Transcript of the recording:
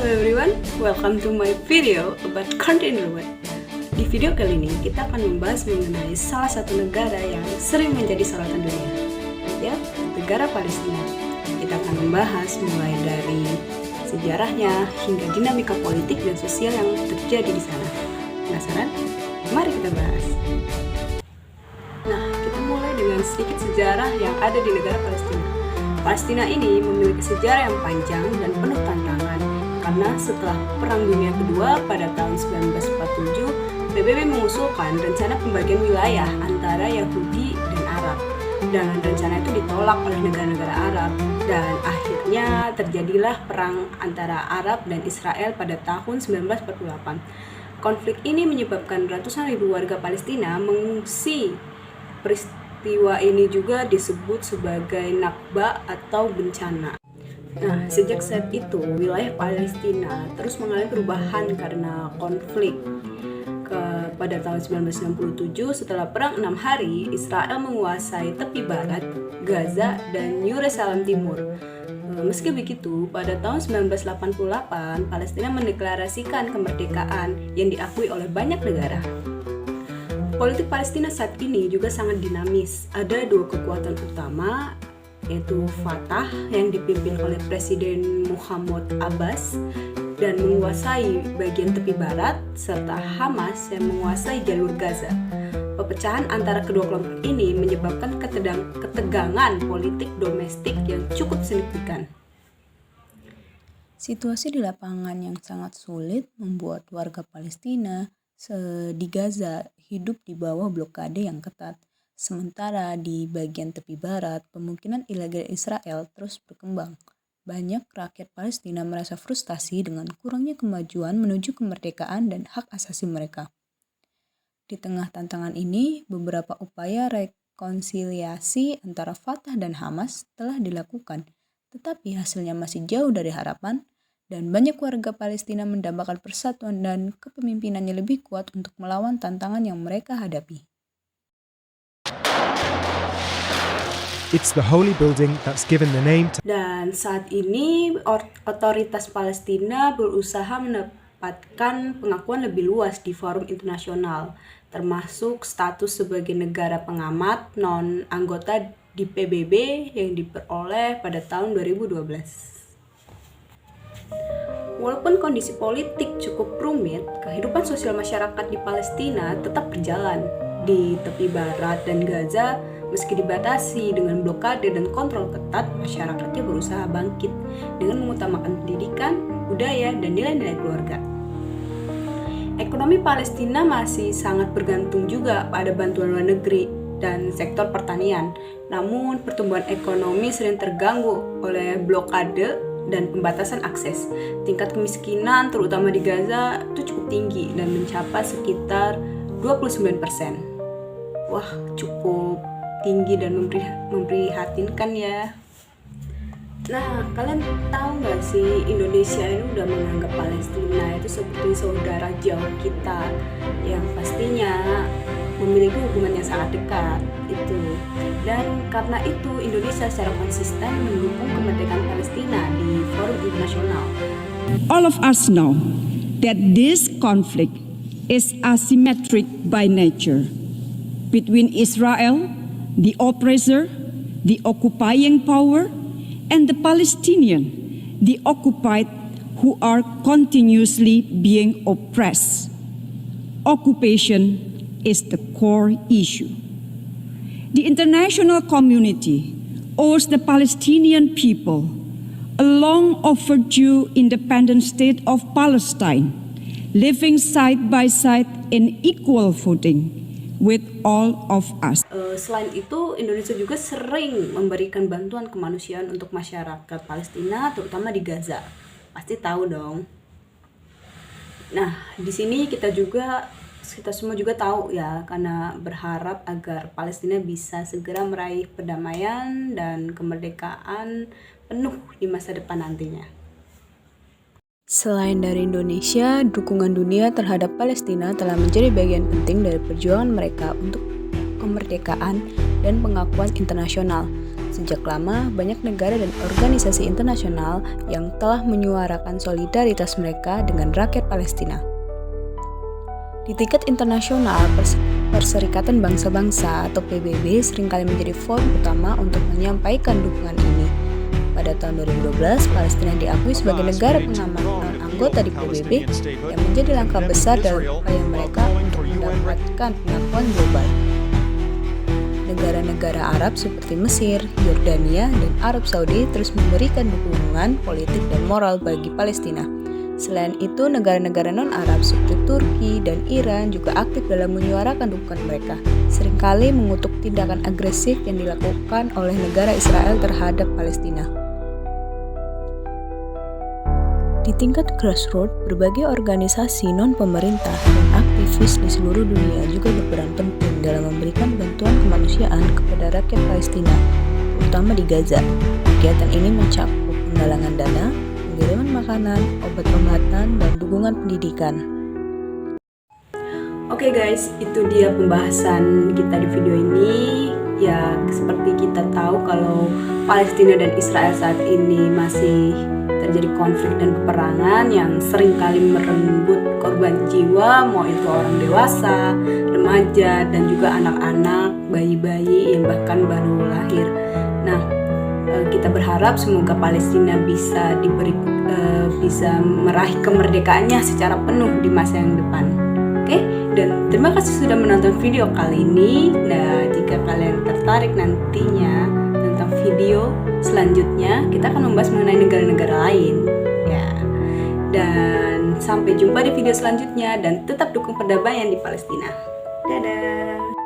everyone, welcome to my video about content reward. Di video kali ini kita akan membahas mengenai salah satu negara yang sering menjadi sorotan dunia, ya, negara Palestina. Kita akan membahas mulai dari sejarahnya hingga dinamika politik dan sosial yang terjadi di sana. Penasaran? Mari kita bahas. Nah, kita mulai dengan sedikit sejarah yang ada di negara Palestina. Palestina ini memiliki sejarah yang panjang dan penuh tantangan karena setelah Perang Dunia Kedua pada tahun 1947, PBB mengusulkan rencana pembagian wilayah antara Yahudi dan Arab. Dan rencana itu ditolak oleh negara-negara Arab dan akhirnya terjadilah perang antara Arab dan Israel pada tahun 1948. Konflik ini menyebabkan ratusan ribu warga Palestina mengungsi. Peristiwa ini juga disebut sebagai Nakba atau bencana. Nah, sejak saat itu, wilayah Palestina terus mengalami perubahan karena konflik. Pada tahun 1967, setelah Perang 6 Hari, Israel menguasai tepi barat, Gaza, dan Yerusalem Timur. Meski begitu, pada tahun 1988, Palestina mendeklarasikan kemerdekaan yang diakui oleh banyak negara. Politik Palestina saat ini juga sangat dinamis. Ada dua kekuatan utama, yaitu Fatah yang dipimpin oleh Presiden Mahmud Abbas dan menguasai bagian tepi barat, serta Hamas yang menguasai jalur Gaza. Pepecahan antara kedua kelompok ini menyebabkan ketegangan politik domestik yang cukup signifikan. Situasi di lapangan yang sangat sulit membuat warga Palestina di Gaza hidup di bawah blokade yang ketat. Sementara di bagian tepi barat, pemukiman ilegal Israel terus berkembang. Banyak rakyat Palestina merasa frustasi dengan kurangnya kemajuan menuju kemerdekaan dan hak asasi mereka. Di tengah tantangan ini, beberapa upaya rekonsiliasi antara Fatah dan Hamas telah dilakukan, tetapi hasilnya masih jauh dari harapan, dan banyak warga Palestina mendambakan persatuan dan kepemimpinannya lebih kuat untuk melawan tantangan yang mereka hadapi. It's the holy building that's given the name to... Dan saat ini otoritas Palestina berusaha mendapatkan pengakuan lebih luas di forum internasional, termasuk status sebagai negara pengamat non-anggota di PBB yang diperoleh pada tahun 2012. Walaupun kondisi politik cukup rumit, kehidupan sosial masyarakat di Palestina tetap berjalan. Di tepi barat dan Gaza, meski dibatasi dengan blokade dan kontrol ketat, masyarakatnya berusaha bangkit dengan mengutamakan pendidikan, budaya, dan nilai-nilai keluarga. Ekonomi Palestina masih sangat bergantung juga pada bantuan luar negeri dan sektor pertanian. Namun, pertumbuhan ekonomi sering terganggu oleh blokade dan pembatasan akses. Tingkat kemiskinan, terutama di Gaza, itu cukup tinggi dan mencapai sekitar 29%. Wah, cukup tinggi dan memprihatinkan ya. Nah, kalian tahu nggak sih, Indonesia ini udah menganggap Palestina itu seperti saudara jauh kita yang pastinya memiliki hubungan yang sangat dekat itu. Dan karena itu Indonesia secara konsisten mendukung kemerdekaan Palestina di forum internasional. All of us know that this conflict is asymmetric by nature between Israel, the oppressor, the occupying power, and the Palestinian, the occupied, who are continuously being oppressed. Occupation is the core issue. The international community owes the Palestinian people a long overdue independent state of Palestine, living side by side in equal footing with all of us. Selain itu, Indonesia juga sering memberikan bantuan kemanusiaan untuk masyarakat Palestina, terutama di Gaza. Pasti tahu dong. Nah, di sini kita semua juga tahu ya, karena berharap agar Palestina bisa segera meraih perdamaian dan kemerdekaan penuh di masa depan nantinya. Selain dari Indonesia, dukungan dunia terhadap Palestina telah menjadi bagian penting dari perjuangan mereka untuk kemerdekaan dan pengakuan internasional. Sejak lama, banyak negara dan organisasi internasional yang telah menyuarakan solidaritas mereka dengan rakyat Palestina. Di tingkat internasional, Perserikatan Bangsa-Bangsa atau PBB seringkali menjadi forum utama untuk menyampaikan dukungan ini. Pada tahun 2012, Palestina diakui sebagai negara pengaman non-anggota di PBB yang menjadi langkah besar dalam upaya mereka untuk mendapatkan pengakuan global. Negara-negara Arab seperti Mesir, Yordania, dan Arab Saudi terus memberikan dukungan politik dan moral bagi Palestina. Selain itu, negara-negara non-Arab seperti Turki dan Iran juga aktif dalam menyuarakan dukungan mereka, seringkali mengutuk tindakan agresif yang dilakukan oleh negara Israel terhadap Palestina. Di tingkat grassroots, berbagai organisasi non-pemerintah dan aktivis di seluruh dunia juga berperan penting dalam memberikan bantuan kemanusiaan kepada rakyat Palestina, terutama di Gaza. Kegiatan ini mencakup penggalangan dana, pengiriman makanan, obat-obatan, dan dukungan pendidikan. Oke guys, itu dia pembahasan kita di video ini. Ya, seperti kita tahu kalau Palestina dan Israel saat ini masih terjadi konflik dan peperangan yang seringkali merenggut korban jiwa, mau itu orang dewasa, remaja, dan juga anak-anak, bayi-bayi yang bahkan baru lahir. Nah, kita berharap semoga Palestina bisa meraih kemerdekaannya secara penuh di masa yang depan. Oke, dan terima kasih sudah menonton video kali ini. Nah, jika kalian tertarik nantinya tentang video selanjutnya, kita akan membahas mengenai negara-negara lain. Ya, dan sampai jumpa di video selanjutnya dan tetap dukung perdamaian di Palestina. Dadah.